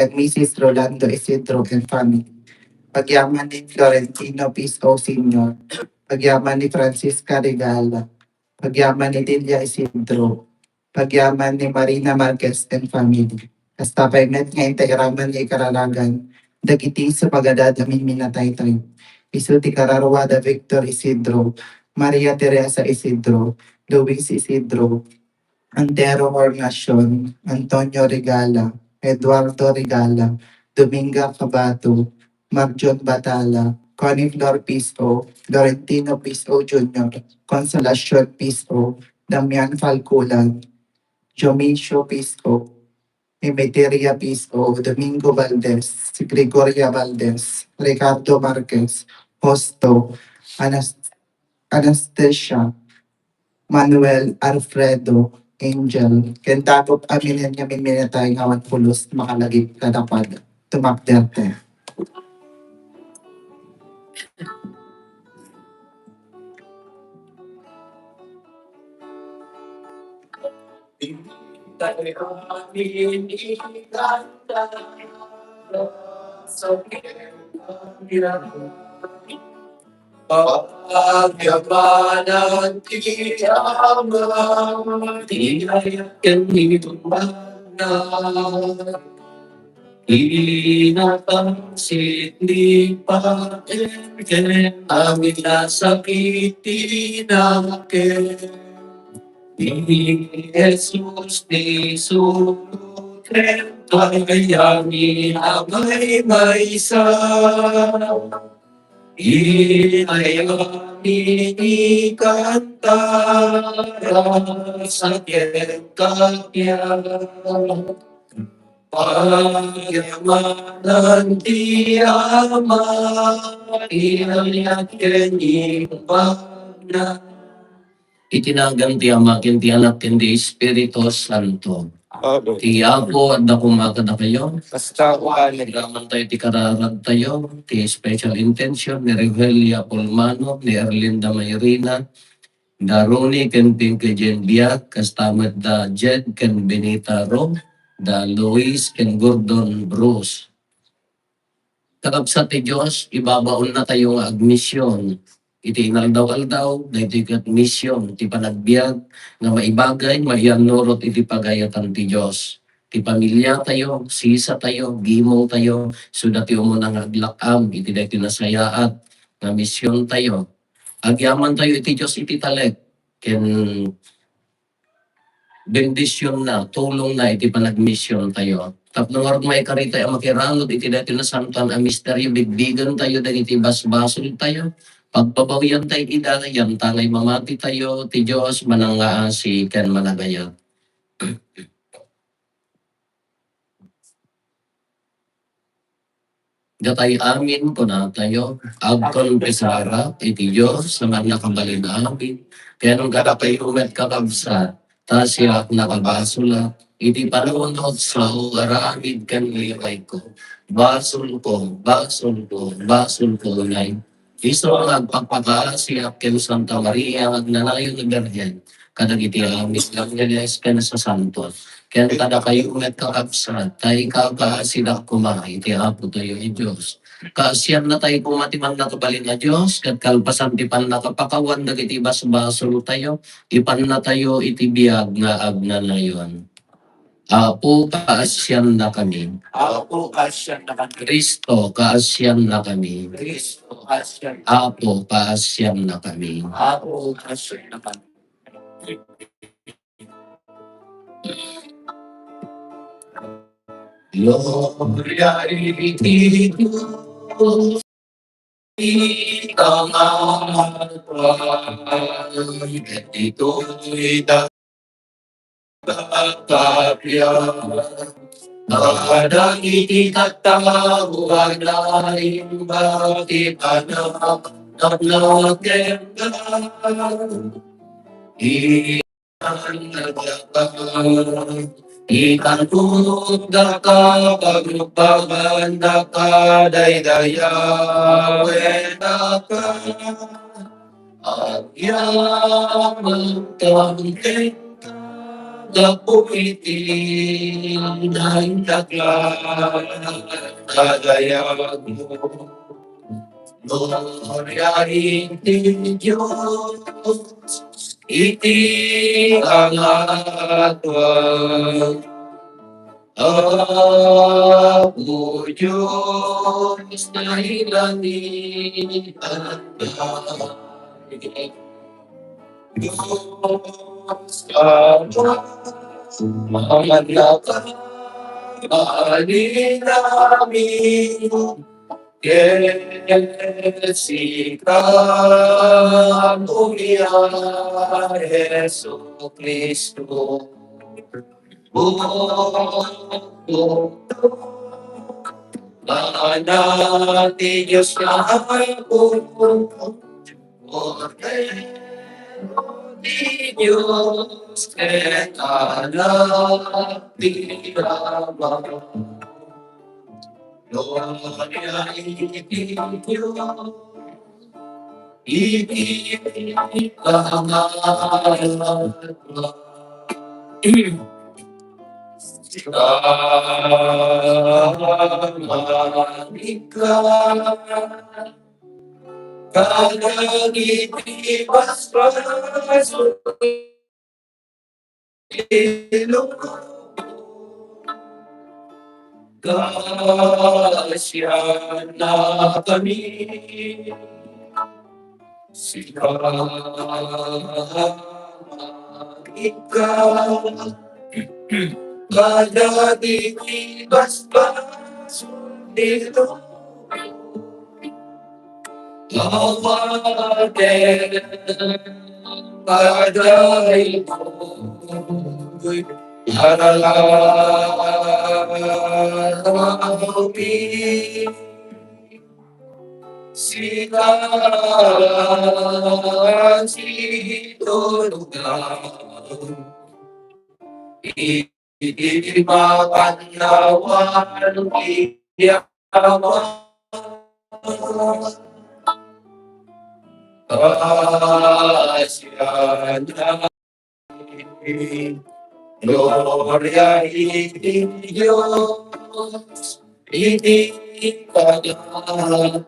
and Mrs. Rolando Isidro and family. Pagyaman ni Florentino Piso Sr., pagyaman ni Francisca Regala, pagyaman ni Delia Isidro, pagyaman ni Marina Marquez and family. Hasta payment nga integraman ni Karalagan, dagiti sa pagadadamin minatay tayo. Isu ti Kararwada Victor Isidro, Maria Teresa Isidro, Luis Isidro, Antero Hornacion, Antonio Regala, Eduardo Regala, Dominga Cabato, Marjon Batala, Connie Flor Piso, Florentino Piso Jr., Consolacion Piso, Damian Falculan, Jomicio Piso, Emeteria Piso, Domingo Valdez, Gregoria Valdez, Ricardo Marquez, Hosto, Anastasia, Manuel Alfredo Angel, ken tapos aminin niya minatay ngawan pulos makalagip kadapad tumakderte. Pagyaman tiyama, tiyakan himana, inapansin ni Panginoon, aming nasakiti namin. Ni Jesus ni sumunod, kayami amay maysa. Inayami kanta sa kanya, pagyaman tiyama, inayakin na. Itinagang ti Ama, ken ti Anak, ken ti Espiritu Santo. Ti Apo at nakumaga na kayo. Basta ugali. Naglaman tayo ti kararag tayo. Ti special intention ni Revelia Pulmano, ni Erlinda Mayrina, da Ronnie ken Pinky Jen Biak, kastamat da Jed ken Benita Rom, da Luis ken Gordon Bruce. Kakabsat ti Diyos, ibabaon na tayo nga admission. Iti inaldaw-aldaw, na iti admission, ti panagbiag, nga maibagay, maianurot iti pagayatan ti Diyos. Ti pamilya tayo, sisa tayo, gimong tayo, suda ti umunang aglakam, iti dati nasayaat, nga misyon tayo. Agyaman tayo iti Diyos iti talek, ken bendisyon na, tulong na iti panagmisyon tayo. Tapno nga may karita ang makirangot iti dati na santan ang misteryo, bigbigan tayo dahil iti basbasol tayo. Pagpabawian tayo idayan, tangay mamati tayo, ti Diyos manangaasi ken managayat. Gatay amin ko na tayo, agkon pesara, iti Diyos, naman nakabalin amin. Kaya nung katapay umet kakabsa, tasyak nakabasula, iti panunod sa aramid kan liway ko. Basol ko, nay. Iso ang agpagpagasiyak ken Santa Maria, agnanayon ng Berhen, kadag iti amis lang niles ken sa santos. Kaya tada kayo ulit kakabsat, tayo kakasidak kumain, iti apo tayo ni Diyos. Kaasyan na tayo kumatiman na kabalin na Diyos, kat kalpasan ti pan nakapakawan, dagiti basbasol tayo, ipan na tayo iti biyag nga agnanayon. Apo, kaasyan na kami. Ako kasyan na kami. Kristo, kaasyan na kami. Kristo kasyan. Apo, kaasyan na kami. Ako kasyan na kami. Gloria iti Diyos, itang atay, ito'y dakapya. Kadang iti katawa na imbati anak nagkenda. Iyan naglaban, ikan tunod na ka, paglupagan na ka, daydaya, wena ka. At yaman kang Kapuiti ng dakla, kagayag mo. Gloriahin ti Diyos, iti ang atwag. Ako Diyos na ilalim at daig. Diyos ka mahalaga, alin namin Jessica, Maria, Jesu Cristo. Manati Diyos na ako, di Diyos et anak dirama. Gloria Diyos, Kasya na kami, ikaw, kada ibas-bas dito, awatin, kada iko'y haralapi. Silang situlugan, ipapanawan iyaman, kasya namin. Gloria iti Diyos, iti kagatang.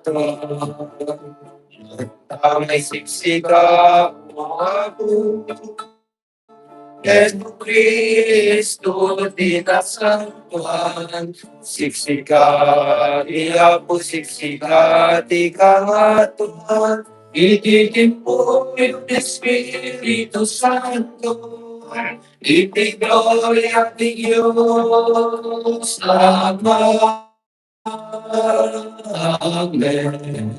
Tamay siksika ako, Yesu Cristo dinasantuhan. Siksika iyapo, siksika ti kahatuan. Ititimpo yung Espiritu Santo, iti gloria ti Diyos Ama. Amen.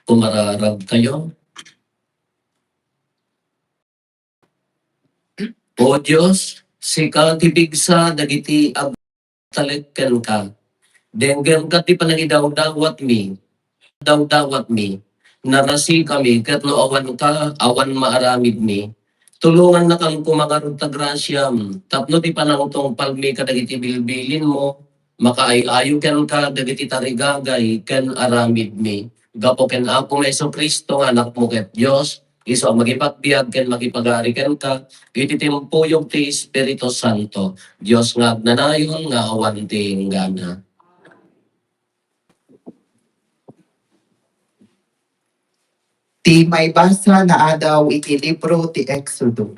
Pumararag tayo. O Diyos, sika tibigsa dagiti agtalekken ka. Denggen ka ti panagidawdawat mi. Dawdawat mi. Narasi kami ket no awan ka, awan maaramid mi. Tulungan na kang kumakarong tagrasyam. Tapno ti panangtong palmi ka dagiti bilbilin mo. Makaayo ken ka dagiti tarigagay ken aramid mi. Gapo ken ako Meso Kristo nga anak mo ket Dios. Iso magipagbiag ken magipagari ken ka. Iti timpuyog ti Espiritu Santo. Dios nga agnanayon nga awan ti gana. Ti may basa na adaw iti libro ti Exodo.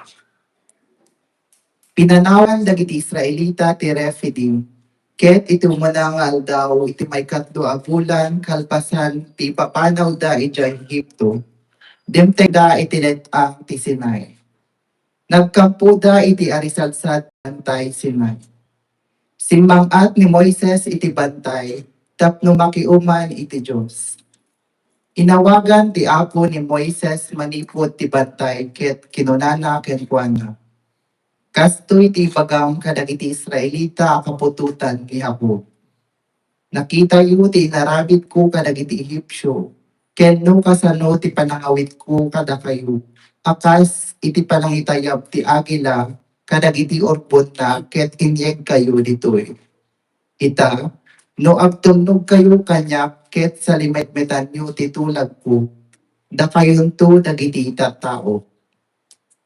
Pinanawan dagiti Israelita ti Rephidim, ket iti umanangal daw iti may katlo a bulan kalpasan ti papanaw da ija Ehipto, dimteg da iti letang ti Sinai. Nagkampo da iti arisalsad bantay Sinai. Simmangat ni Moises iti bantay, tapno makiuman iti Diyos. Inawagan ti apo ni Moises manipod ti bantay ket kinunana ken kuana. Kastoy ti pagam kadagiti Israelita kapututan ni Jacob. Nakita yu ti inarabit ko kadagiti Ehipsyo, ken no kasano ti panangawit ko kada kayo. Akas iti panangitayab ti agila kadagiti orbon na ket inyeg kayo ditoy. Ita, no agtumnog kayo kanya ket sa limetmetan nyo titulag ko, da kayon to dagiti tao.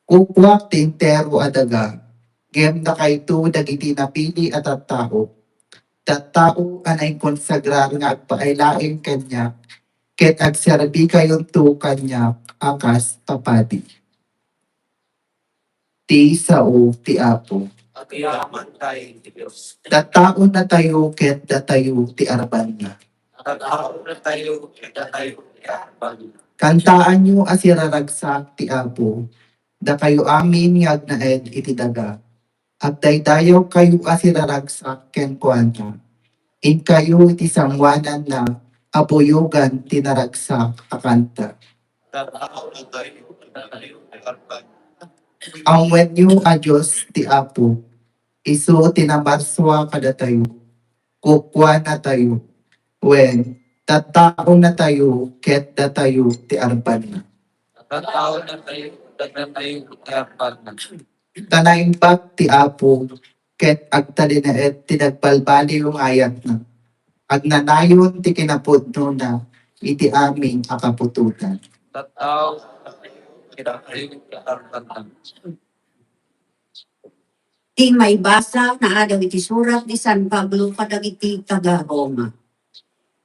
Kukwak ti intero adaga, gem na kay tu dagiti napili at at tao. Tattao anay konsagrar nga agpaailaing kanya, ket agserbi kayon tu kanya akas papadi. Ti sao ti Apo. Pagyaman tayo ni Diyos. Tattao na tayo ket datayo ti arban na. Tagao na tayo, kita tayo, yakban. Kantaan nyo asiraragsak ti Apo, da kayo amin nga agnaed iti daga. At daydayaw kayo asiraragsak ken kuanta. In kayo iti sangwanan na apoyogan tinaragsak akanta. Tagao na tayo, kita tayo, yakban. Ang wenyo a Diyos ti Apo, iso tinamarswa kada tayo, kukwa na tayo, wen tattao na tayo, ket da tayo ti arban na. Tagao na tayo, kita tayo, yakban. Tanaimbak ti Apo, ket agtalinaet ti nagbalbali yung ayat na. Agnanayon ti kinapudno na, iti aming akapututan. Tagao na tayo, kita tayo, yakban. Ti may basa na adaw iti surat ni San Pablo kadagiti taga Roma.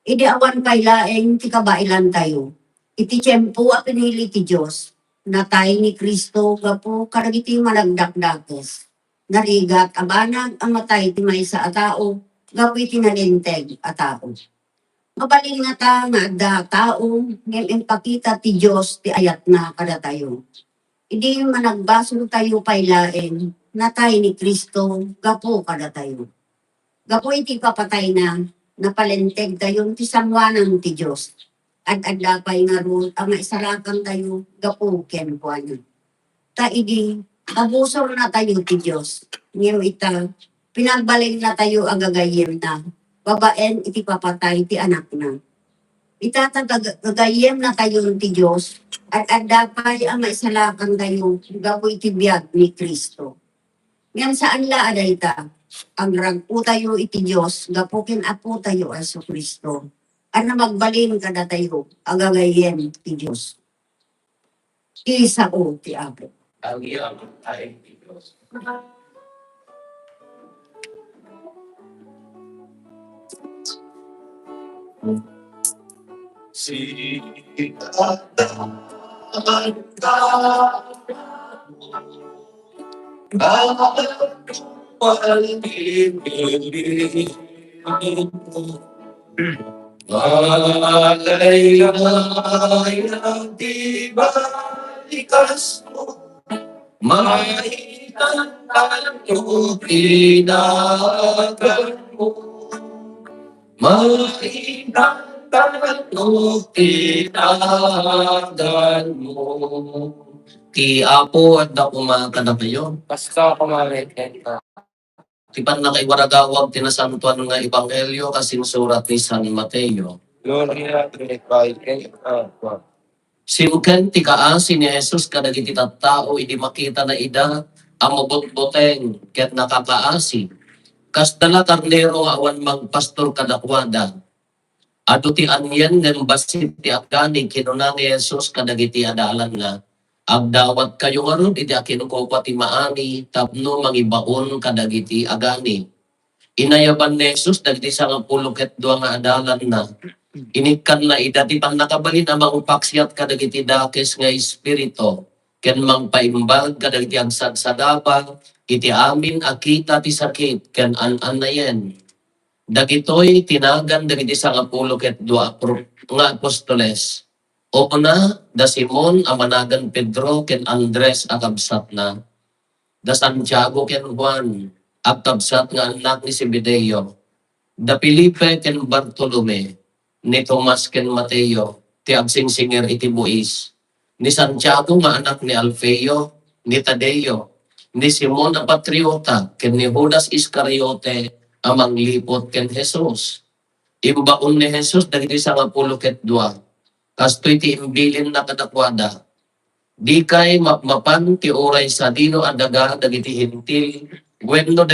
Idi awan kay laeng ti kabailan tayo. Iti tiyempo a pinili ti Dios na tayo ni Kristo gapo kadagiti malagdakdakes. Narigat abanag ang matay ti maysa a tao gapo iti nalinteg a tao. Mabaling na ta nga adda tao ngem impakita ti Dios ti ayat na kada tayo. Idi managbasol tayo pay laeng natay ni Kristo, gapo kada tayo. Gapo iti papatay na, napalenteg tayo ti samwanan ti Diyos. At adapay nga ron, ang isarakan tayo, gapo ken kuano. Ta idi, abusor na tayo ti Diyos. Ngayon ita, pinagbalik na tayo agagayem na, babaen iti papatay ti anak na. Ita gagayem na tayo ti Diyos, at adapay ang maisalakan tayo, gapo iti biyag ni Kristo. Ngam saan la aday ta? Ang ragpo tayo iti Diyos, gapukin apo tayo aso Kristo. Ano magbalin kada tayo, agagayen ti Diyos. Isa o ti Apo. Pagyaman tayo ni Diyos. Di balikas mo, maitantan mo, pinagan mo. Maitantan mo, pinagan mo. Ti Apo at da kumakana kayo. Basta kumamit ka. Ti pan na kay waragawag tinasantuan nga ebanghelyo kasing surat ni San Mateo. Gloria kay Apa. Simken ti kaasi ni Jesus kadagiti tattao idi makita na ida ang mabutbuteng ket nakakaasi. Kas dala karnero nga awan magpastor kadakwada. Ado ti anyen ngem basit ti agani kinuna ni Jesus kadagiti adalan nga. Agdawat kayo ngaron iti akinukupa ti maani tapno mangibaon kadagiti agani. Inayaban ni Jesus dagiti 12 ket 2 nga adalan na. Inikan na ida ti pang nakabalin ang mangupaksiyat kadagiti dakes nga espiritu. Ken mangpaimbag kadagiti agsadsadaba iti amin akita ti sakit ken an-anayen. Dagitoy tinagan dagiti 10 ket 2 nga apostoles. O na, da Simon amanagan Pedro ken Andres akabsat na. Da Santiago ken Juan akabsat nga anak ni Zebedeo. Da Felipe ken Bartolome, ni Tomas ken Mateo, ti agsingsingir iti buis. Ni Santiago nga anak ni Alfeo, ni Tadeo, ni Simon a Patriota, ken ni Judas Iscariote, amang lipot ken Jesus. Imbaon ni Jesus dagiti 10 ket 2. Kastoy ti imbilin na kadakwada. Di kay mapan ti oray sa dino adaga dagiti hintil, wenno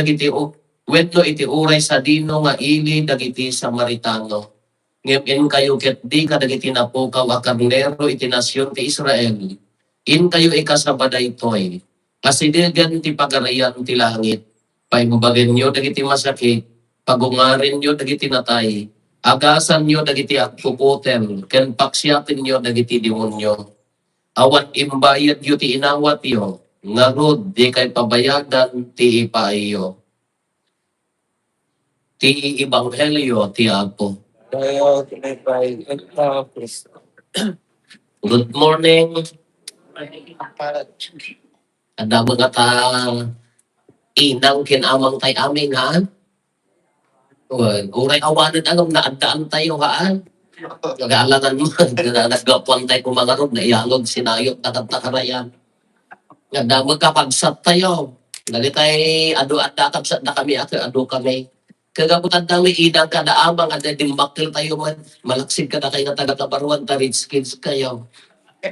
iti oray sa dino nga ili dagiti Samaritano. Ngem kayo ket di kadagiti napukaw a karnero iti nasyon ti Israel. In kayo ikasabaday toy. Kasi diyan ti pagarayan ti langit. Paimubagin nyo dagiti masakit. Pagungarin nyo dagiti natay. Agasan nyo dagiti agpuputel. Ken paksyatin nyo dagiti demonyo. Awan imbayad yu ti inawat yo. Ngarod di kay pabayadan ti ipaiyo. Ti ibanghelyo ti Apo. Tayo, tinipay, please. Good morning. Ada mga ta inang kinamang tay aming ha. Uray awanan anong naadaan tayo haan. Nag-aalangan mo. Naggapuan tayo kung mga ron. Naiyalog sinayot na karayan. Nga magkapagsat tayo. Dali tayo ado-ada kapsat na kami at ado kami. Kagabutan dami inang kadaamang at dimbakil tayo man. Malaksid ka na kayo na taga-kabaruan ta rich kids kayo.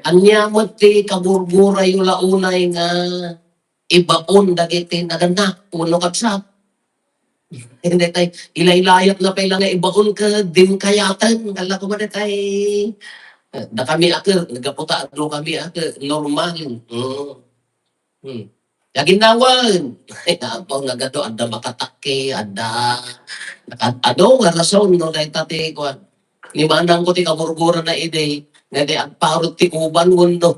Anya mo ti kaburgura yung launay nga ibaon dagiti naganak puno kapsat. Hindi tayo ilaylayat na pala nga ibaon ka din kayatan. Kala ko ba na tayo na kami ako, nagaputa ado kami ako, normal. Yaginawan. Ay, napang nagado, ada makatake, ada ado nga rason no dahil tate ko. Ni manang ko ti kaburgura na ide. Nga di ang parot ti uban mundo.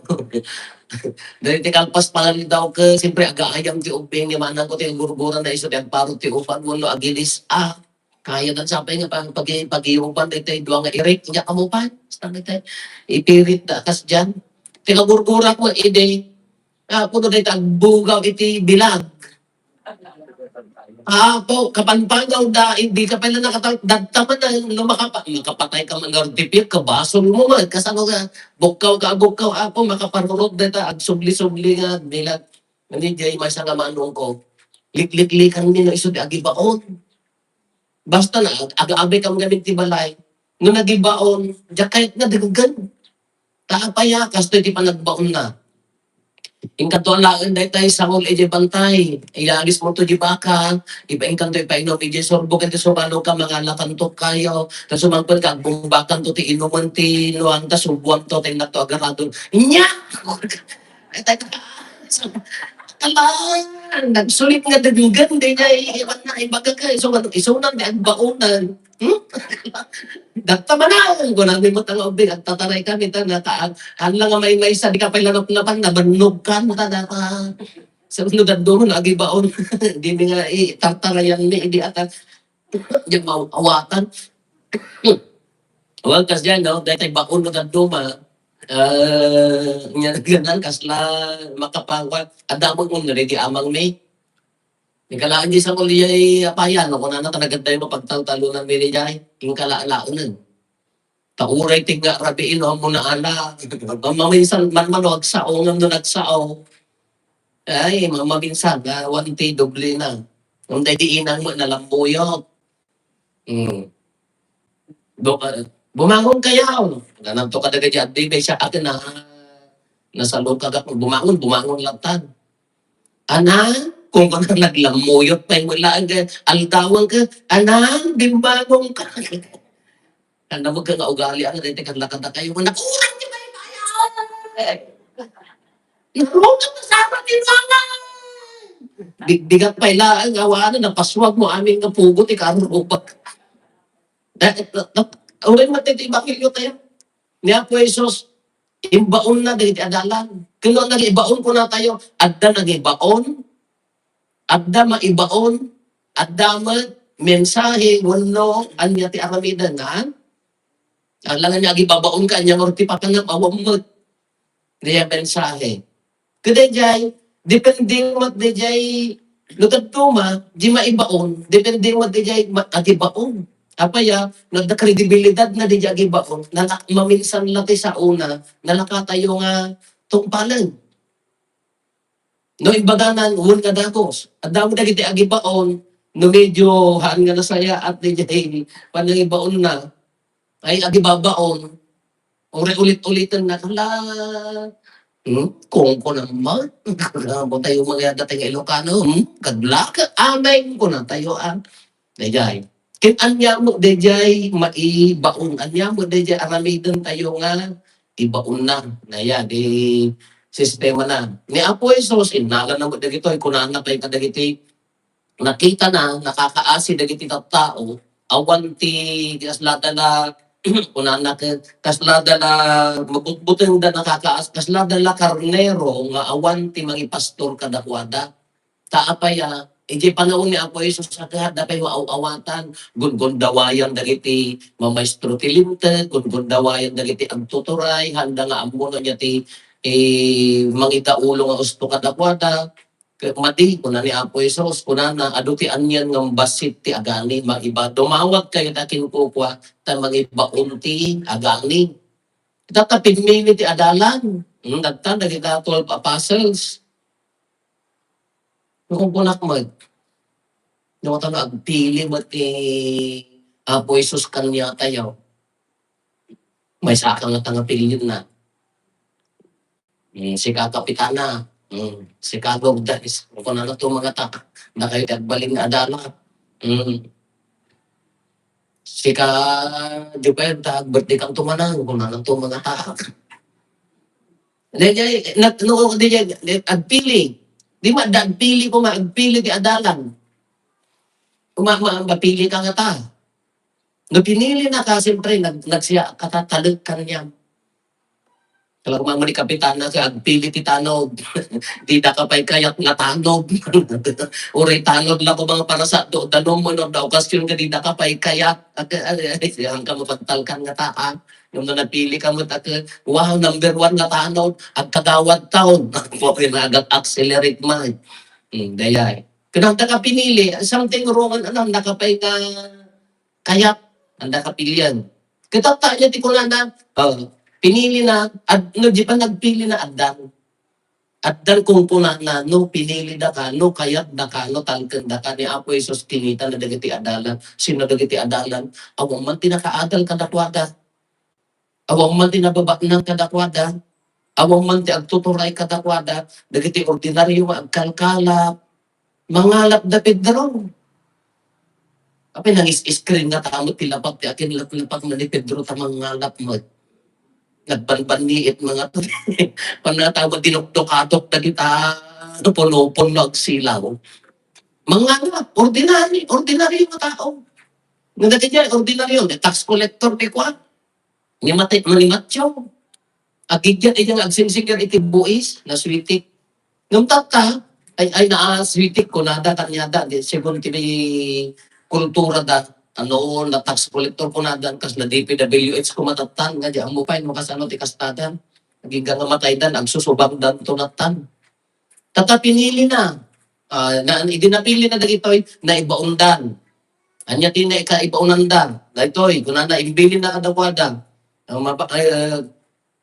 Dahil ti kalpas pangalit daw ka, siyempre agaayang ti ubing ni manang ko ti kaburgura na iso di ang parot ti uban mundo agilis kaya dan sapay nga pag-iuban dahil tayo duwa nga irik niya kamupan. Sabi tayo, ipirit na kas dyan. Ti kaburgura ko ide. Puno dahil tagbugaw iti bilag. Po, kapanpangaw da, hindi ka pala nakatagdagtaman na makapatay ka man ng tipir, kabasol mo man, kasano ka, bukaw, po, makaparurot na ta, agsubli-subli nga, nila, nandiyan, may sa manong ko, liklikan nila, iso di agibaon. Basta na, aga-abe kang gamit ti balay, no nagibaon, diya kahit na dagagan, taapaya, kasto di pa nagbaon na. Ingkatualaan dahil tayo sa ngol eje bantay. Iagis mo to di baka. Iba ingkanto ipainom eje sorbo kanto sumano ka mga lakantok kayo. Tapos sumangpon ka bumbakan to ti inuman ti luang ta subuan to ti nato agarado. Inya! Talaan! Nagsulit nga dadugan di niya iwan na ibaga ka. Isunan di ang baunan. Dakta manang ko namin mo tanga ubig at tataray kami ta na taan. Hanla nga may isa di ka pa lanap-lapan na banog ka ta data. Sa sunod at doon lagi baon. Di mi nga tartarayan ni di ata. Di mawawatan. Wag kas dyan no dahil tayo baon no duma. Nga ganan kasla makapangwa. Adamon mo na di amang may. Ikalaan di sa kuliyay apayan, kung na talaga tayo mapagtalo-talunan ni Rijay, yung kalaalaunan. Tauray tiga rabiin mo na ala. Maminsan man manog sao ngam no nagsao. Ay, maminsan, wanti doble na. Kung di inang mo nalambuyot. Bumangon kayaw. Ganang to kadaga di adibay siya akin na nasa loob kagak bumangon latan. Anak, kung ka na naglamuyot pa yung wala ang aldawang ka, anak, bimbagong ka. Kanda mo ka nga ugali, ano dito kang lakanta kayo, nakulang di ba yung bayan? Narungan na sa apat yung mga. Bigat pa ilaan, awaan na, napaswag mo aming nga pugot, ikarubag. Ulit matitibakil yun tayo. Niya po Jesus, imbaon na dito adalan. Kung nag-ibaon ko na tayo, adda nag-ibaon, adda maibaon, adda mensahe, wano, anya ti aramidan nga. Alangan niya agibabaon ka, anya morti pa ka nga, awam mo. Niya mensahe. Kada jay, depending mat di jay, lutad tuma, di maibaon, depending mat di jay, agibaon. Apaya, nagda kredibilidad na di jay agibaon, maminsan lati sa una, nalakatayo nga, tungpalan. No ibaganan, huwag ka dakos. At damo na kita agibaon, no medyo haan nga na saya at di jay, panang ibaon na, ay agibabaon, ulit-ulitan na, kung ko naman, kung tayo mga dating Ilocano, kadlaka, amay ko na tayo dayay. Kin anya mo dayay maibaon, anya mo dayay aramidan tayo nga, ibaon na, naya, di sistema na. Ni Apo Jesus, inalan na mo dagitoy, kunana kay kadagiti, nakita na, nakakaasi dagiti tao, awan ti kaslada na, kunana kaslada na, mabutbuteng da nakakaas, kaslada na karnero, nga awan ti mga pastor kadakwada. Taapaya, iti panahon ni Apo Jesus sa kahada pay maaawatan, gungundawayan dagiti mamaestro ti linteg, gungundawayan dagiti agtuturay, handa nga ammo niya ti mangita ulo nga usto kadakwada. Madi kuna ni Apo Jesus, kuna na adu ti anyan ng basit ti agani, maiba. Dumawag kayo na kinukukwa, ta mangibaon ti agani. Tatapin mili ti adalan. Nagtan, nagita 12 apostles. Kung punak mag, yung na agpili mo ti Apo Jesus kanya tayo. May saka nga tanga pilin na. Si kakapitana. Si kagogdais. Kung ano to mga tak. Na kayo tagbaling na adala. Si ka Jupenta, birthday kang tumanang. Kung ano to mga tak. Agpili. Di ma, agpili ko agpili ti adalan. Mapili ka nga ta. No pinili na ka, siyempre, nagsiya, katatalag ka niya. Talagang mga ni kapitana ka, agpili ti tanog. Di na kapay kayat nga tanog. Uray tanog lang ko mga para sa do, danom mo no, da okasyon ka di na kapay kayat. Ang kamapagtalkan nga taan. Yung na napili ka mo, wow, number 1 nga tanog, at kagawad taon. Okay na agad accelerate man. Dayay. Kung ka pinili, something wrong, nakapay ka kayat, ang nakapilian. Kitata niya ti kulana, pinili na, no, di pa nagpili na addan. Addan kung puna na, no, pinili da ka, no, kayat da ka, no, talkan da ka, ni Apo Jesus, kinita na dagiti adalan. Sino dagiti adalan? Awang man tinakaadal kadakwada. Awang man tinababa ng kadakwada. Awang man ti agtuturay kadakwada. Dagiti ordinaryo, agkalkalap. Mangalap da Pedro. Apay nang is-screen nga tamo tilapak ti akin lapak na ni Pedro tamang ngalap mo. Nagbanbanliit mga to. Panatawag dinukdok-adok na kita punupon nagsilaw. Mga ordinary mga tao. Nga dati niya, ordinaryo, tax collector di kwa. Manimatyaw. Agigyan ay yung agsinsigan itibuis na switik. Nung tata, ay naaswitik ko nada kanyada según tini kultura da na tax collector ko nada kas na DPWH ko matatan nga di ang mupay makasano ti kastadan naging nga matay dan ang susubang dan tunatan tata pinili na na idinapili na dagitoy na ibaundan anya tin na ikaibaunanda dagitoy kunana imbili na kadawada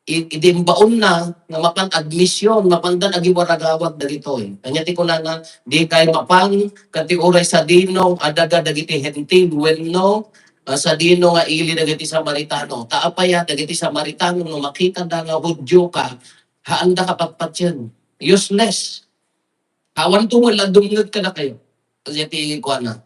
idimbaon na nga mapan admission mapandan agiwaragawag dagito kanya ti kunana di kay mapang kati oray sa dino adaga dagiti hentil wenno sa dino nga ili dagiti Samaritano taapaya dagiti Samaritano no makita da nga Hudyo ka haanda ka patpatyan useless awan tumula dumngeg ka na kayo kasi ti kuana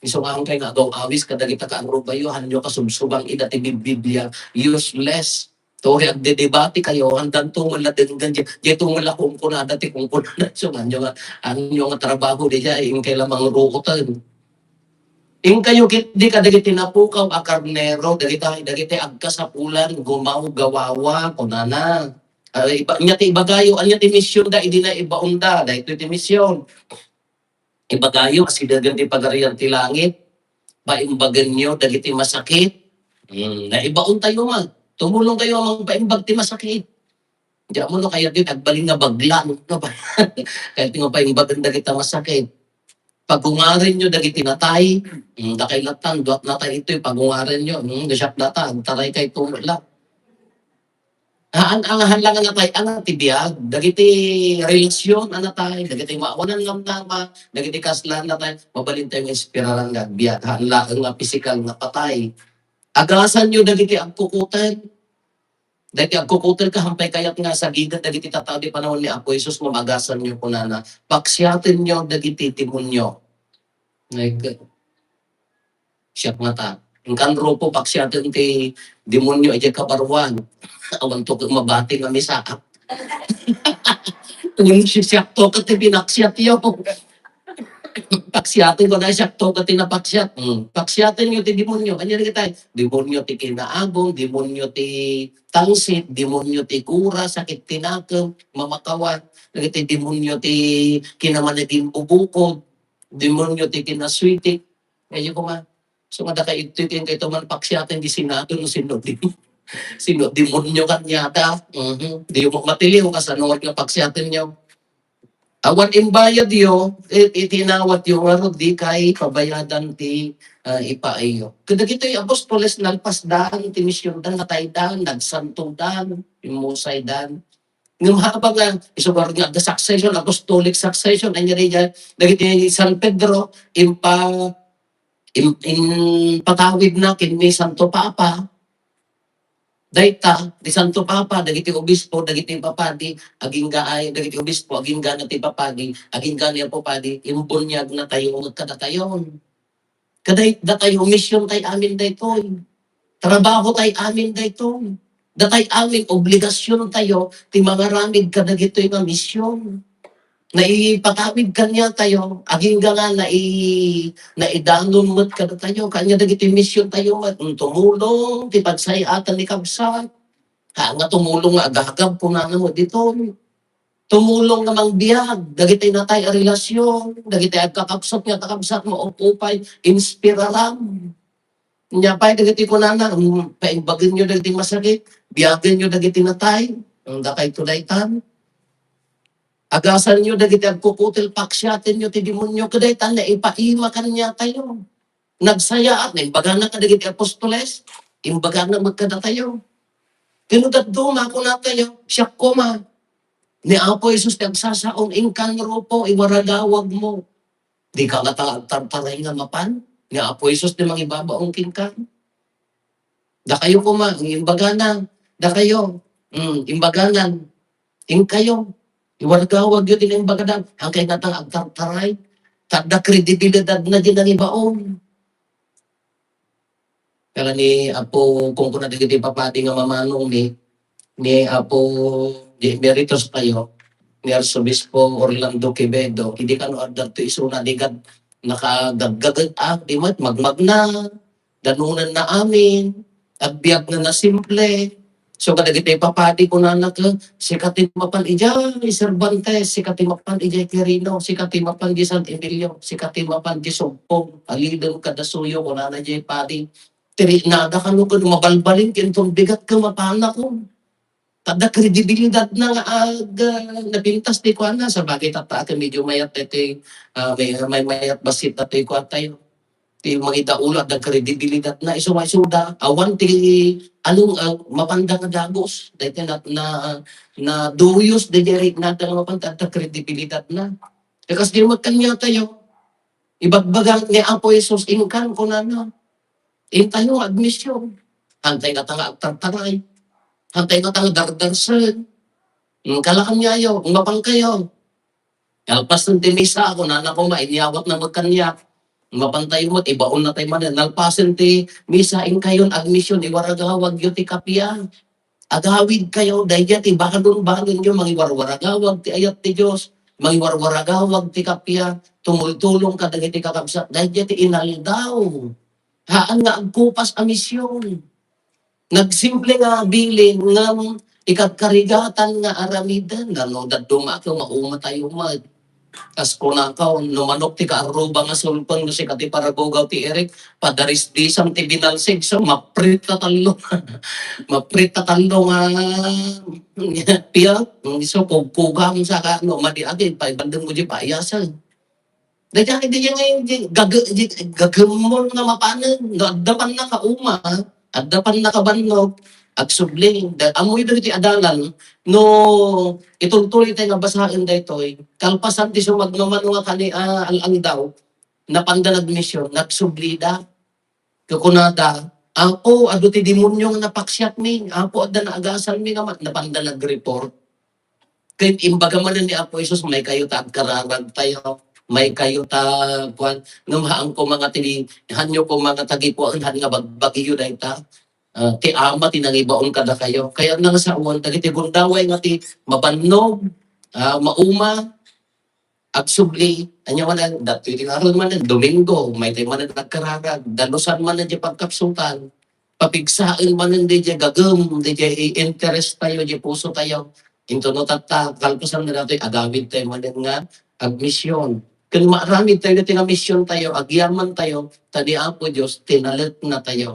isungahon kay nga agaw awis kadagita ka ang rubayo hanyo kasubsubang ida ti Biblia useless. Tori agdedebate kayo, hanggang tungol din ganyan. Diya tungol akong kunada, ti kung kunada. So, anyo nga trabaho di siya, yung kailamang rukutan. Yung kayo, di ka dagiti napukaw, akarnero, dagiti agkasapulan, gumaw, gawawa, kunana. Nya ti ibagayo, anya ti misyon da, hindi na ibaunda, da ito ti misyon. Ibagayo, kasi dagan ti pagarian ti langit, baimbagan nyo, dagiti masakit, na ibaon tayo man. Tumulong kayo ang paimbag ti masakit. Diyan mo no kaya din agbaling na bagla no ba. Kaya tingo paimbag ang dagita masakit. Pagungarin nyo dagiti natay, da kay latan duat natay ito pagungarin nyo, dasyap latan taray kay tumula. Ang halangan natay ang tibiyag, dagiti relasyon ang natay, dagiti maawanan lang nama, dagiti kaslan natay, mabalin tayo ng inspiraran nga biyag, halang nga pisikal nga patay. Agasan nyo dagiti agkukutan. Dahil agkukutan ka hampay kayat nga sa gigan dagiti tataw di panahon ni Apo Jesus mamagasan nyo kunana. Paksyatin nyo dagiti timon nyo. Like, siyak nga ta. Ang kanro po paksyatin ti demonyo ay kabarwan. Awan to mabati nga misakap. Kung sisyak to ka ti binaksyat yo. Paksyatin ko na sakto ka tinapaksyat. Paksyatin nyo ti demonyo. Kanya rin kita. Demonyo ti kinaagong, demonyo ti tangsit, demonyo ti kura, sakit tinakam, mamakawan. Nagiti demonyo ti kinamanaging bubukod, demonyo ti kinaswiti. Kaya ko ma. So kada ka ititin kayo man paksyatin di sinado no sinod di. Sinod demonyo kanya ta. Di mo matiliw kasanungan nga paksyatin nyo. Awan imbayad yo, itinawat yung di kay pabayadan ti ipaayo. Kada gito'y apostoles nagpasdan, timisyon dan, nataydan, nagsantungdan, imusay dan. Ngam habang nga, isugar nga, the succession, apostolic succession, ay niya dagiti San Pedro, patawid na kini Santo Papa, dayta, di Santo Papa, dagiti obispo, dagiti papadi, aging gaay, dagiti obispo, aging gana ti papadi, aging gana po padi, imbunyag na tayo, magkadatayon. Kaday, datayo, mission tayo amin daytoy. Trabaho tayo amin daytoy. Datay amin, obligasyon tayo, ti mga ramid kadagitoy nga mission. Naipatawid kanya tayo, aging nga naidanon mo't kada tayo, kanya dagiti mission tayo, at tumulong, ti pagsayatan ni Kabsat, nga tumulong nga agagab po na mo dito, tumulong nga mangbiyag, dagiti na tayo relasyon, dagiti agkakabsat nga kakabsat mo, upay, inspiraram. Nya pa, dagiti ko na paimbagin nyo dagiti masakit, biyagin nyo dagiti na tayo, ang dakay tulaytan. Agasan nyo dagiti agkukutil paksyatin nyo ti demonyo kaday tan na ipaima kanya tayo. Nagsaya at imbaga na kadagiti apostoles, imbaga na magkada tayo. Tinudat duma ko na tayo, siya kuma. Ni Apo Jesus nagsasaon ingkan rupo, iwaradawag mo. Di ka tartaray nga mapan, ni Apo Jesus di mangibabaong kingkan. Da kayo kuma, imbaga na, da kayo, imbaganan, ing kayo. Iwargawag yun din yung bagadan. Ang kay natang agtartaray. Kada kredibilidad na din ang ibaon. Kala ni Apo, kung kuna digiti papati nga mamanong ni Apo di Emeritus kayo, ni Arsobispo Orlando Quevedo, hindi ka no adad to isuna digad nakagagagag di mat magmagna, danunan na amin, agbiag na simple. So kadagiti papadi ko na si Katimapan ija, Cervantes, si Katimapan ija Quirino, si Katimapan di San Emilio, si Katimapan di Sompong, alidong kadasuyo ko na ija padi. Tiri nada ka no kung mabalbalin kintong bigat ka mapana ko. Kada kredibilidad na nga napintas ti ko na sa bagay tata medyo mayat ito may mayat basit ito ko tayo. Ti mga idaulat ng kredibilidad na isumay-suda awan ti anong mapandang nga dagos dahil na duyos de jerik natin ang mapandang kredibilidad na kasi di magkanya tayo ibagbagang ni Apo Jesus ingkan ko na tayo admission hantay na tanga agtartaray hantay na tanga dardarsan kalakan niyayo mapang kayo kalpas ng timisa ako na ko mainiyawat na magkanya mapantay mo, ibaon na tayo man. Nalpasin ti, misa in kayon, admission, iwaragawag yun ti kapiyan. Agawid kayo, dahil ti baka doon balon nyo, mangiwarwaragawag ti ayat ti Diyos, mangiwarwaragawag ti kapiyan, tumultulong ka dahil ti kakabsat, dahil ti inaldaw. Haan nga agkupas a misyon. Nagsimple nga bilin, nga ikagkarigatan nga aramidan, no, daduma ka, maumatay umad. Kas kunakaw, numanok ti kaaruba nga sulpang no si kati paragogaw ti Eric, padaris di sang ti binalsig, so maprita talo. Maprita talo nga piya, so kugang sa ka, no, madiagin, pa ibandang mo di paayasan. Dahil hindi niya ngayon, gagamon nga mapanan, adapan na kauma, adapan na kabannog, agsubling, amoy doon iti adalan, no ituloy tayo nga basahin daytoy, kalpasan ti sumagnaman nga kani alang daw, napanda nagmisyon, nagsublida, kukunada, Apo, ado ti demonyo nga napaksyat mi, Apo, adda na agasan mi nga napanda nagreport. Kaya imbaga man ni Apo Jesus, may kayo ta agkararag tayo, may kayo ta, kuan, ngamaang ko mga tini, hanyo ko mga tagipuan, nga bagbagiyo na ita, ti ama tinangibaon kada kayo. Kaya nang sa uwan, dagiti gundaway nga ti mabannog, mauma, agsubli, anya wala, dati tinaron man ng Domingo, may tayo man nagkaragag, dalusan man ng pagkapsutan, papigsain man ng DJ gagam, DJ interest tayo, DJ puso tayo, into no tata, kalpasan na natin, agawid tayo man nga, agmisyon. Kung marami tayo na tinamisyon tayo, agyaman tayo, tadi apo Diyos, tinalit na tayo.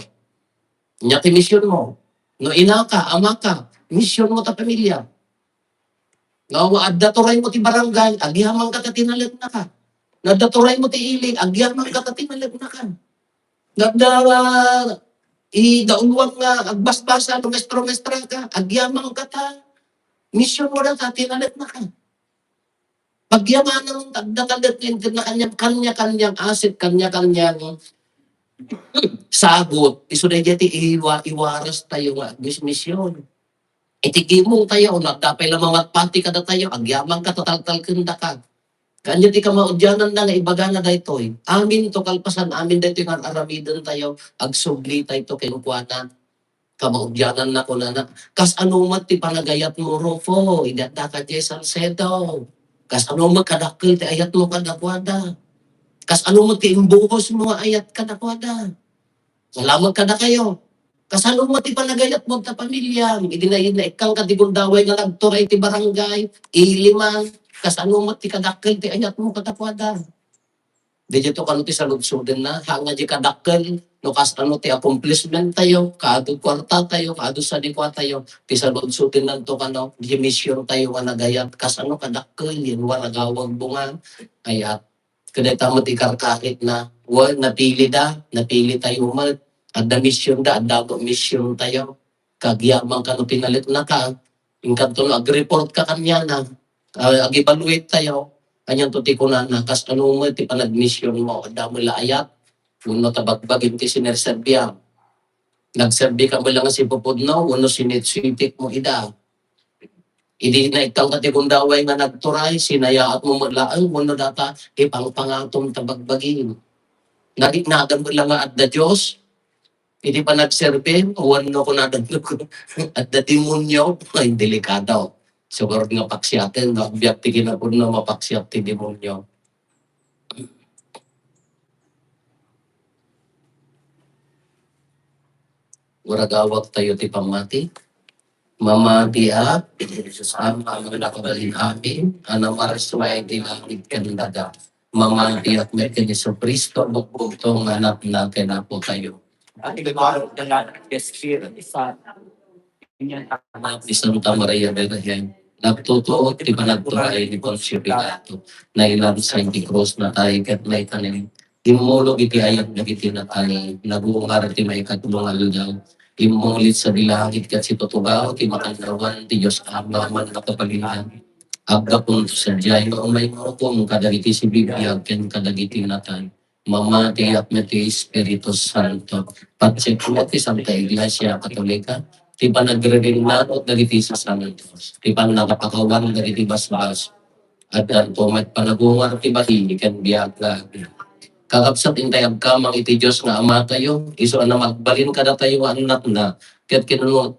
Nyati misyon mo. No ina ka, ama ka, misyon mo ta pamilya. No, adaturay mo ti barangay, agyaman ka ta tinalit na ka. Nadaturay mo ti iling, agyaman ka ta tinalit na ka. Idaunwang nga, agbasbasa, mestro-mestra ka, agyaman ka ta. Misyon mo na ta, tinalit na ka. Pagyaman ng tagdatalit na kanya-kanyang asset, kanya-kanyang sagot, isunay dyan iwaras tayo nga, misyon. Itigimong tayo, nagdapay lang mamatpati ka na tayo, agyaman ka, tatal-tal kanda ka. Kanya ti ka maudyanan na nga ibaga na dayto eh. Amin to kalpasan, amin dayto nga aramidan tayo, agsubli tayo to kinukuana. Kamaudyanan na ko na. Kas ano mat ti panagayat mo rofo, idata ka di Salcedo. Kas ano mat kadakil ti ayat mo kadakwada. Kas ano mat ti imbuhos mo ayat kadakwada. Salamat ka na kayo. Kasano mo ti panagayat mo ta pamilya. Idinayin na ikang katigundaway nga nagturay ti barangay. Iliman. Kasano mo ti kadakil ti ayat mo kadakwada. Di dito kano ti saludsudan na. Hanga di kadakil. No kasano ti accomplishment tayo. Kaado kwarta tayo. Kaado sa dikwa tayo. Ti saludsudan na to kano. Di mission tayo nga nagayat. Kasano kadakil. Yan waragawag bunga. Ayat. Kada tamo ti karkakit na. Napili napili tayo umat. At the mission at dago mission tayo. Kagyamang ka no pinalit na ka. Ingkan to ag-report ka kanya na. Ag-evaluate tayo. Kanyang tuti ko na kas ano mo ti panag-mission mo. Damo laayat. Uno tabagbagin ti sinerserbiya. Nagserbi ka mo lang si Pupudno. Uno sinit-sitik mo ida. Hindi na ikang katigundaway nga nagturay. Sinayaat mo maglaan. Uno data ipangpangatong tabagbagin. Nagignagan mo lang nga at the Diyos. Hindi pa nagserve, wano ko na at the demonyo, ay delikado. Siguro nga paksyatin, nagbiyak ti ginapod na mapaksyak ti demonyo. Waragawag tayo ti pamati. Mamati at ang nakabalin amin, anong arasway ti langit kandaga. Mamati at may kaniso Kristo, bukbog tong anak na kinapo tayo. Ni Santa Maria Virgen, nagtutoo ti panagturay ni Poncio Pilato, na ilan sa hindi cross na tayo kat may tanim. Imulog iti ayat na iti na tayo, naguungar ti may katulungan daw. Imulit sa dilangit kat si Tutugaw, ti makandawan, ti Diyos Ama, man nakapalihan. Agda punto sa diyay, may mukong kadagiti si Biblia, ken kadagiti na tayo. Mamati at meti Espiritu Santo. Patsik mo ti Santa Iglesia Katolika. Ti panagrerin nato dagiti sa Santos. Ti panagapakawan dagiti basbas. At anto met panagungar ti bahi ken biag lagi. Kakabsat intay agkamang iti Diyos nga ama tayo. Iso na magbalin ka na tayo anak na. Ket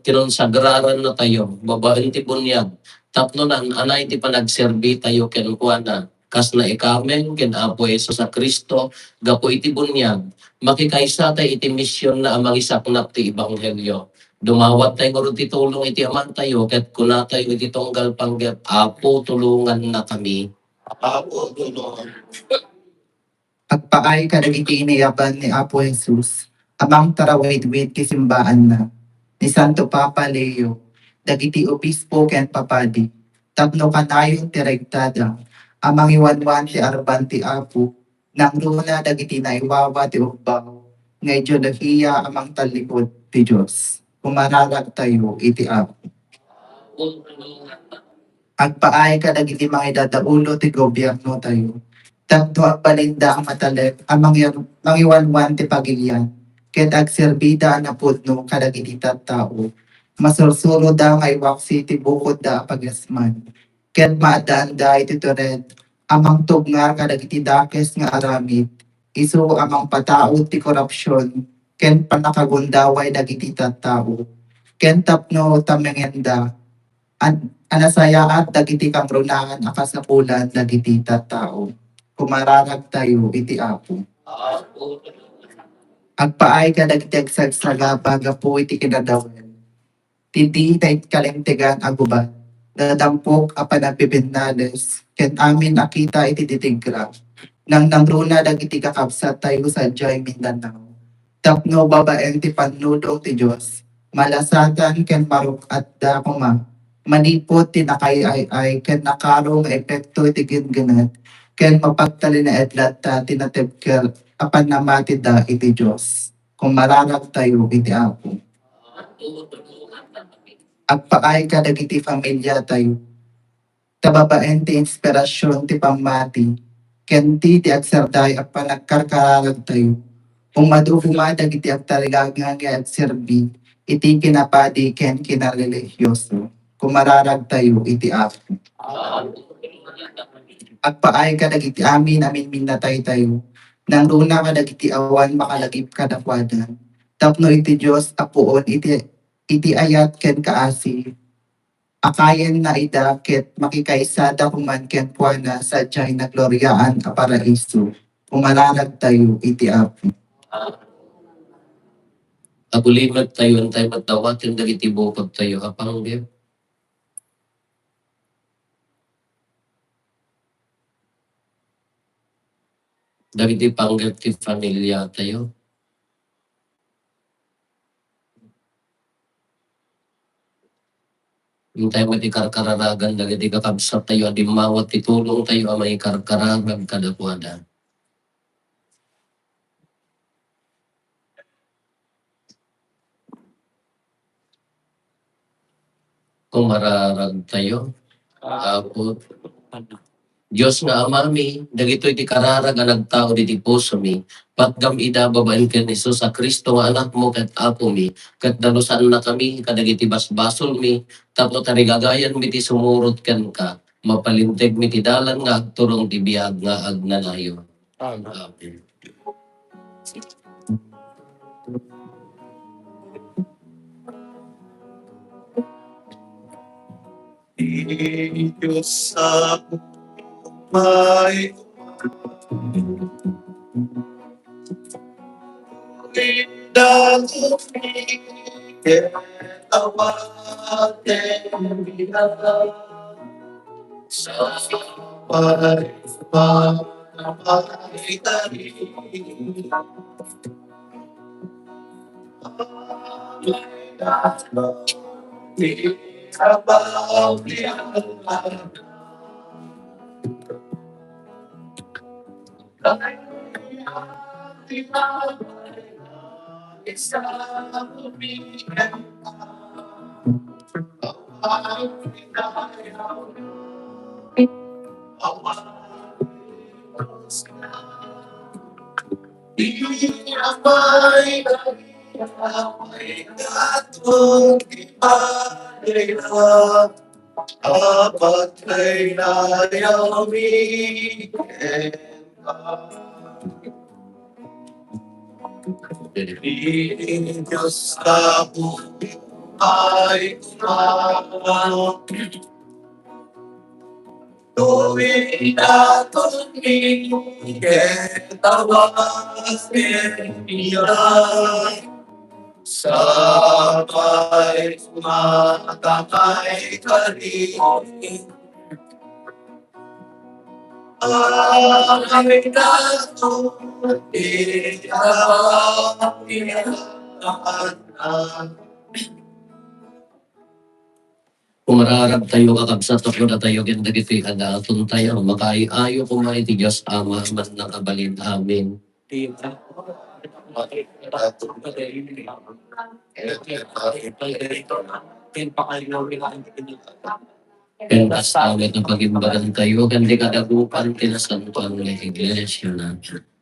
kinonsagraran na tayo. Babaen ti bunyag. Tapno na anay ti panagserbi tayo ken kuana. Kas na ikamen ken Apo Hesus sa Kristo gapo iti bunyag makikaysa tay iti misyon na amang isaknap ti ebanghelyo dumawat tay ngoro ti tulong iti aman tayo ket kuna tayo iti tunggal panggep Apo tulungan na kami. Apo tulungan. Pagpaay ka dagiti iniyaban ni Apo Jesus, amang tarawid-wid kisimbaan na, ni Santo Papa Leo, dagiti obispo ken papadi, tapno kanayon ti regtada, amang iwanwan ti arban ti Apo, nang runa dagiti naiwawa ti ubbaw, nga ideolohiya amang talikod ti Diyos. Kumararag tayo iti Apo. Agpaay ka dagiti mga idadaulo ti gobyerno tayo. Tanto ang palinda ang matalek, ang mangiwanwan ti pagilian, ket agserbida na pudno kadagiti tattao. Masursuro da ngay waksi ti bukod da pagasman. Ket maadaan da iti tured, amang tugnar kadagiti dakes nga aramid, isu amang pataod ti korupsyon, ken panakagundaway dagiti tattao. Ken tapno tamengenda, Anasaya at dagiti kang runahan akasapulan dagiti tattao. Kumararag tayo iti apo. Agpaay ka dagiti agsagsaga baga po iti kinadawan. Titi tait kalemtegan aguban. Dadampok apan nagpipinales. Ken amin akita iti titigra. Nang namruna dagiti kakabsat tayo sa Joy Mindanao. Tapno babaeng ti pannudo ti Diyos. Malasatan ken maruk at dakuma. Manipot ti nakay ken nakaro nga epekto iti ginganat. Ken mapagtali na edlat ta tinatebker apan namati da iti Diyos. Kung mararag tayo iti apo. Agpaay ka dagiti pamilya tayo. Tababaen ti inspirasyon ti pamati. Ken ti agsarday at panagkarkararag tayo. Kung maduguma dagiti agtarigaga nga agserbi, iti kinapadi ken kinarelihiyoso. Kung mararag tayo iti apo. Agpaay ka dagiti amin minatay tayo. Nang runa ka dagiti awan makalagip ka dakwadan. Tapno iti Diyos apuon iti ayat ken kaasi. Akayen na ida ket makikaysada kuman ken kuana sa jay na gloryaan a paraiso. Pumararag tayo iti apo. Agulimat tayo ang tayo matawat yung dagiti bukod tayo apang bib. Dagiti panggap ti pamilya tayo. Yung tayo matikarkararagan dagiti kakabsat tayo adi mawat titulong tayo amay karkaragag kadakwada. Kung mararag tayo, apo, Diyos nga amami, dagito iti kararag ang nagtao diti puso mi, patgam ida babaen ken Hesus sa Kristo nga anak mo ket apo mi, ket dalusan na kami kadagiti basbasol mi, tapno tarigagayan mi ti sumurot ken ka, mapalinteg mi ti dalan nga agturong ti biag nga agnanayo. Amen. Diyos sa may pinagumigit awaten bilang sa may mamay tayo. Amay dalo di kabaw di alam. Apatay na yami Piling Diyos sa buhay kumang tuwing natin tawas niya sa may matamay kanin. Ay nato Kung mararag tayo kakabsat ako na tayo ken dagiti adaton tayo, makaiayo kumay ti Diyos Ama man nakabalin amin. Ken kasawit ang pagimbagan tayo, ken di kadagupan tinasantuan nga iglesia na.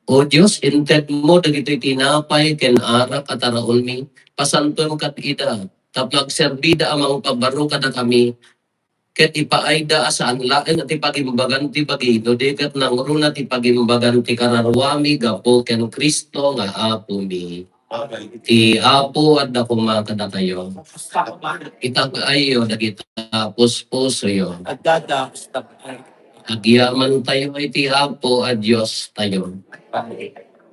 O Diyos, inted mo dagiti tinapay ken arak at araon mi, pasanton kat ida, taplag serbida amang pabaro kada kami, ket ipaayda asaan lain at ipagimbagan ti bagino, dekat nang runa ti pagimbagan ti kararwami gapo ken Kristo nga apo mi. Ti Apo at dako makada kayo. Itag ayo dagita puspuso yo. Agyaman tayo iti Apo at Diyos tayo.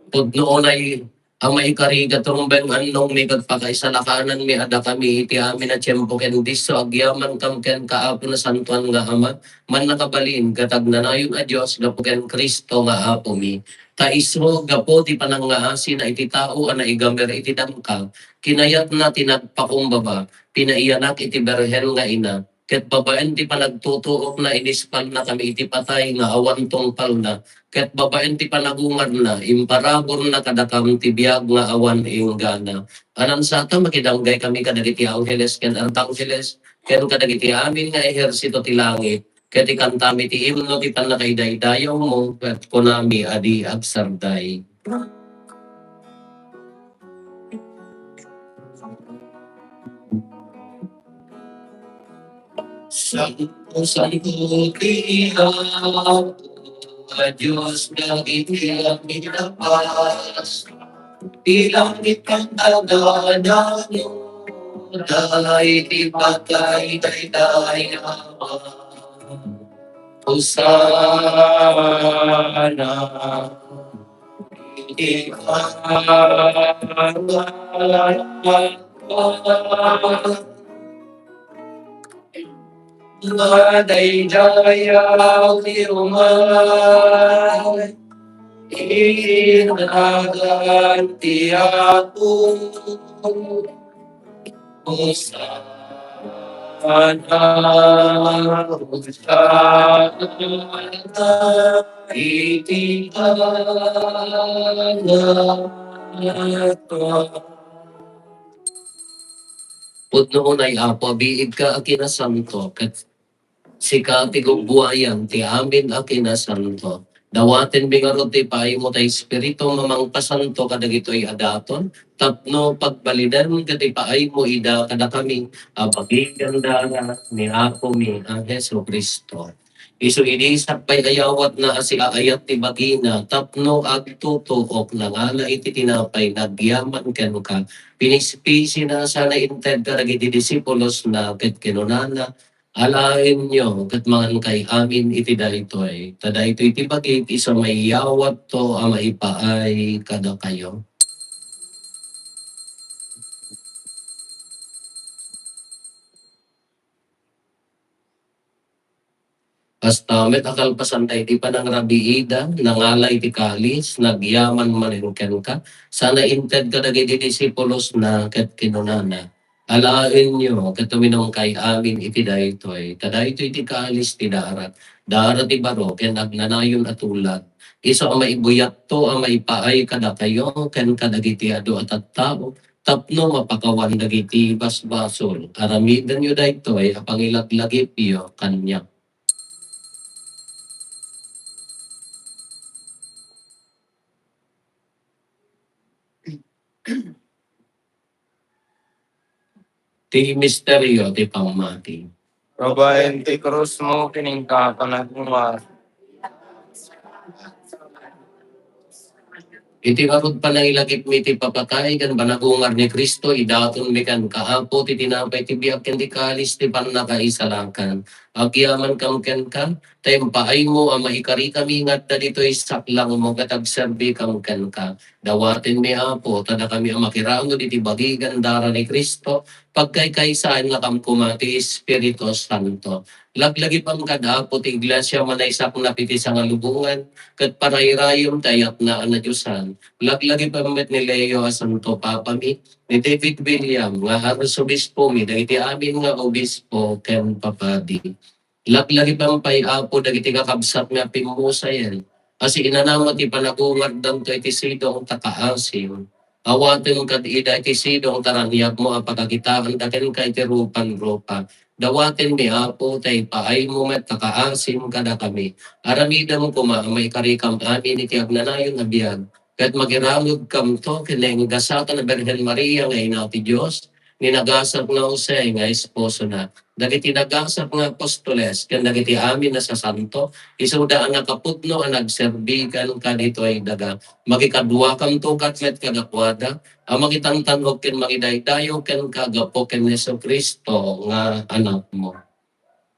Pag noon ay ang may karigat rumbeng anong may kagpakaisalakanan mi ada kami iti amin na tiyempo ken diso agyaman kam ken kaapo na santuan nga ama man nakabalin katag nanayon a Dios gapo ken Kristo nga apo mi ta isro gapo ti panangaasin na iti tao ana igamer iti damka kinayat na tinagpakumbaba pinaiyanak iti berhen nga ina ket babaen ti panagtutuok na inispal na kami iti patay nga awan tungpal na ket babaen ti panagungan na imparabor na kadakam ti biag nga awan inggana. Anan sata makidanggay kami kadagiti angheles ken artangheles ken kadagiti amin nga ehersito ti langit. Ket ikantami ti himno ti panakaidaydayaw mo ket kunami adi agsarday. Santo ti Apo, Diyos na itiyak itapas. Ilangit kang agadanan dahil di patay tayo Hosana Dayaw di umay inaganti ako Pudno unay apo, biig ka akinasanto, kat sika ti gugbuayan, ti amin akinasanto. Dawaten bingarot ti paay mo tay espiritu mamang pasanto kadagitoy adaton, tapno pagbalidan kati paay mo ida kada kami, apagigan dana ni Apo mi ang Heso Kristo. Isu inisak pa'y ayawat na asi aayat ti bagina, tapno agtutuok na ngala iti tinapay, nagyaman ken ka, pinispisi na sana inted karagiti disipulos na ket kinunana, alain nyo ket mangan kay amin iti daytoy. Tada ito iti bagit isa may yawat to ang maipaay kada kayo. Kastamet akal pasantay ti panang rabiida, nangalay ti kalis, nagyaman maninken ka, sana inted ka dagiti disipulos na ket kinunana. Alain nyo, ket tuminong kay amin iti daytoy. Kadaytoy iti kalis ti darat. Darat ti baro, ken agnanayon atulad. Iso ang maibuyat to, ang maipaay kada kayo, ken kadagiti adu at tao. Tapno mapakawan dagiti basbasol. Aramidan nyo daytoy, apangilaglagip iyo, kanya. Ti misteryo ti pamati. Babaen ti krus mo kiningkakanagmar. Iti karod pa na ilagip mi ti papatay kan banagungar ni Kristo idaton mi kan kaapo ti tinapay ti biag ken ti kalis ti pannakaisalakan. Agyaman kam ken ka tayo paay mo ang maikari kami ngadda ditoy saklang mo katagserbi kam ken ka. Dawaten mi apo tada kami ang makiraano diti bagigan dara ni Kristo pagkaykaysaan nga kam kumati Espiritu Santo. Laglagi pang kadapo ti iglesia manaysak na piti sa ngalubungan ket parayrayom tayat na ana Diyosan. Laglagi pa met ni Leo a Santo Papa mi, ni David William, nga arsobispo mi, dagiti amin nga obispo ken papadi. Laglagi pa pay apo dagiti kakabsat nga pimusayan. Asi inanamo ti panagungat dam to iti sidong takaasim. Awaten kad ida iti sidong taraniag mo apagagitaan daken ka iti rupan-rupa. Dawaten mi apo tay paay mo met takaasim kada kami. Aramida mo kuma may karikam amin iti agnanayon na biyag. Kat magiramog kam to kineng gasata na Berhen Maria nga ina ti Diyos. ninagasap nga Jose nga esposo na. Dagiti nagasap nga apostoles, ken dagiti amin na sa santo, isuda ang nakaputno ang nagserbikan kadito ay daga. Makikadwa kang tukat met kadakwada, ang makitangtangog ken makidaydayo ken kagapo ken Yesu Kristo nga anak mo.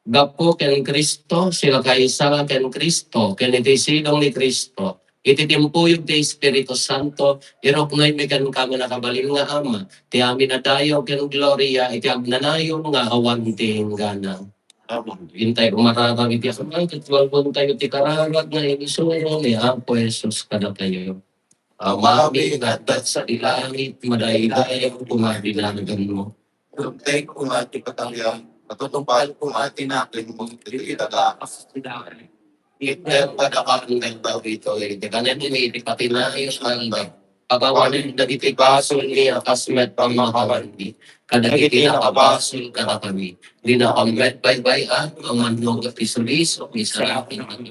Gapo ken Kristo, sila kaisa ken Kristo, ken iti silong ni Kristo. Iti timpuyog ti Espiritu Santo, iroknoy mi ken kamo nakabalin nga Ama. Ti amin na dayo ken gloria, iti agnanayon nga awan ti hinggana. Hintay umararang iti akamang katwalbon tayo ti kararag nga inisuro ni Apo Jesus kada tayo. Amami ngatat sa ilangit, madaydayo kumabinagan mo. Tay kumati patangyang, patutupal kumati nakin mong tilidagas. Ito pada kami dito iti kanen ini iti patinayos ang pagawanin dagiti basol ni akasmet pamahawandi kadagiti nakabasol kada kami di na kamet baybayan ang mannog at isuriso ni salakin ang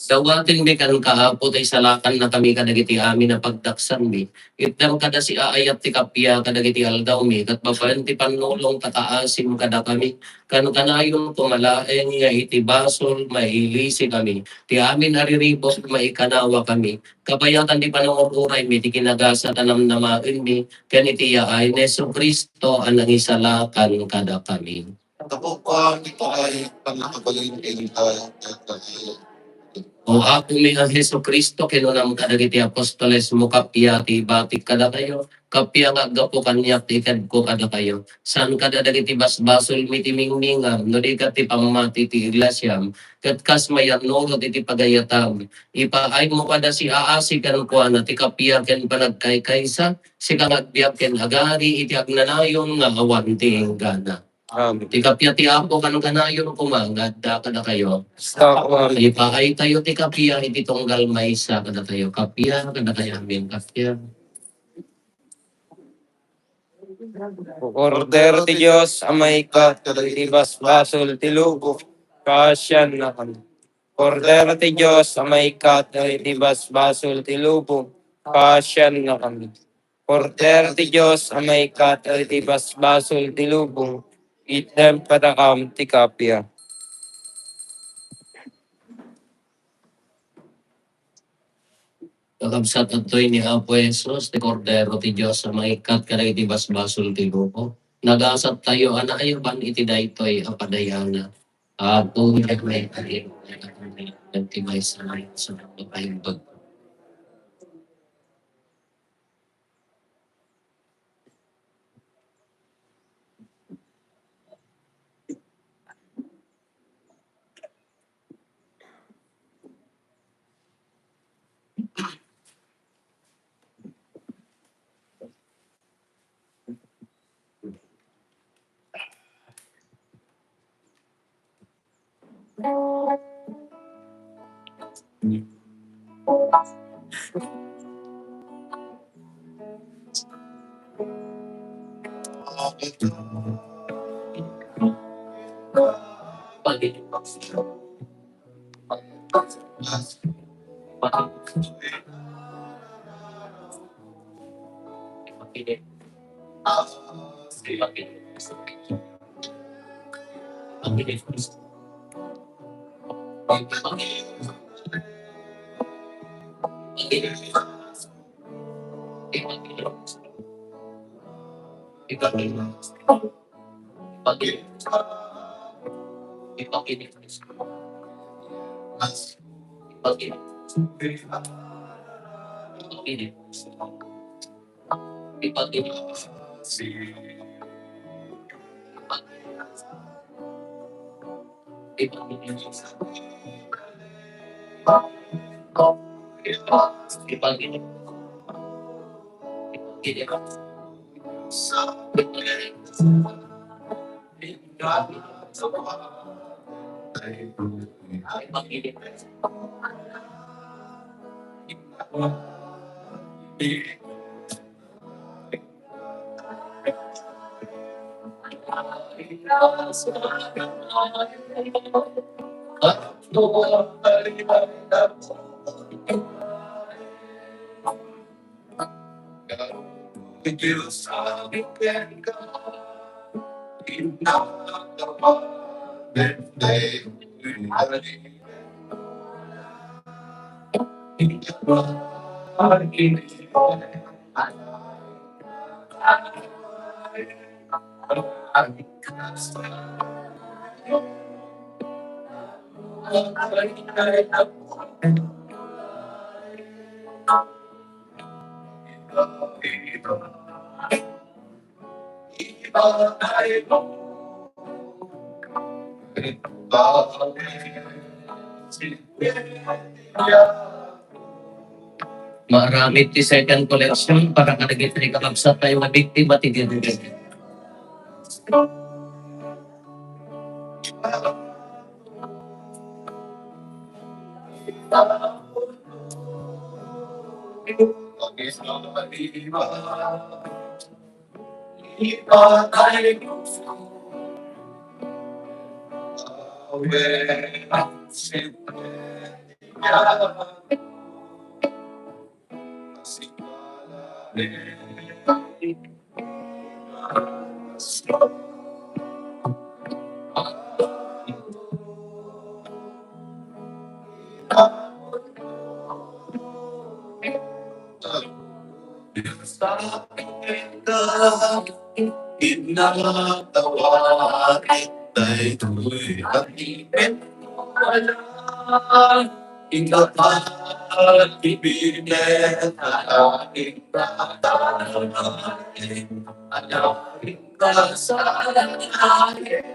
dawating mi kan kaapot ay salakan na kami kadagiti amin na pagdaksan mi itam kada si aayat ti kapya kadagiti aldaw mi kat babaen ti panulong kataasim kada kami kan kanayon tumalaeng nga iti basol mailisi kami. Ti amin ariribos maikanawa kami. Kabayatan di panangururay mi ti kinagasa tanam namain mi. Ken iti yaay Neso Kristo ang nangisalakan kada kami. Kapag ito ay panakabalin kayo O ako mi ang Heso Kristo kinunam kadagiti apostoles mo kapya ti batik kada kayo. Kapya nga gapo kanyak ti ko kada kayo. San kada dagiti basbasol mi ti mingmingam no di kat ti pamati ti iglesyam. Kat kas mayan noro ti pagayatam. Ipaay mo kada si aasi kan kuana ti kapya ken panagkaykaysa. Si kangagbiyak ken agari iti agnanayon nga awan ti hinggana. Ti kapya ti apo kanong kanayon kumangad da kada kayo. Ipaay tayo ti kapya iti tunggal maysa kada tayo kapya kada tayo amin kapya. Cordero ti Diyos, amay kat, iti basbasol ti lugo, kasyan na kami. Cordero ti Diyos, amay kat, iti basbasol ti lugo, kasyan na kami. Cordero ti Diyos, amay kat, iti basbasol ti lugo, item patakam ti kapya. Kakabsat at to'y ni Apo Jesus, ti Cordero ti Diyos sa maikat ka na iti basbasol ti lupo. Nagasat tayo, anayo ban iti daytoy apadayana. Apo, may kalim, nagtimay sa lain sa pagpapahintod. Diyos aming ka, inakatawa, birthday, Marami ti second collection para kadagit ni kakabsat tayo na biktima ti dinugay. Inakatawa, kita'y tuloy at ipin mo wala. Ingapat, ibinet, at aking tatanahin. Alawin ka sa langit.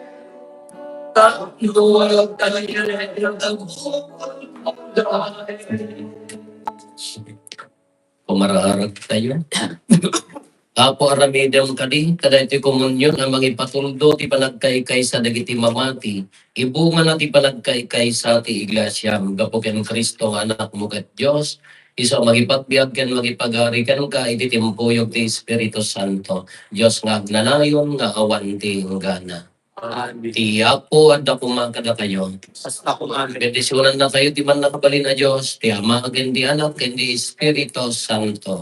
Tatluwag tayo ng Pumararag tayo. Apo aramidem kadi, kada iti komunyon ang mga ipatuldo ti panagkaykay sa dagiti mamati. Ibunga na ti panagkaykay sa ti iglesia. Gapo ken Kristo nga anak mo ket Diyos. Iso magipagbiag ken magipagari ken ka iti timpuyog ti Espiritu Santo. Diyos nga agnanayon nga awan ti gana. Ti Apo at ako kada kayo. Basta kung amin. Bendisyonan na kayo ti man nakabalin na Diyos. Ti Ama ken ti Anak ken ti Espiritu Santo.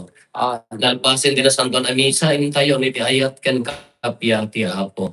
Nalpasin din na santo na misa, in tayo, ni ti ayat ken kapya ti Apo.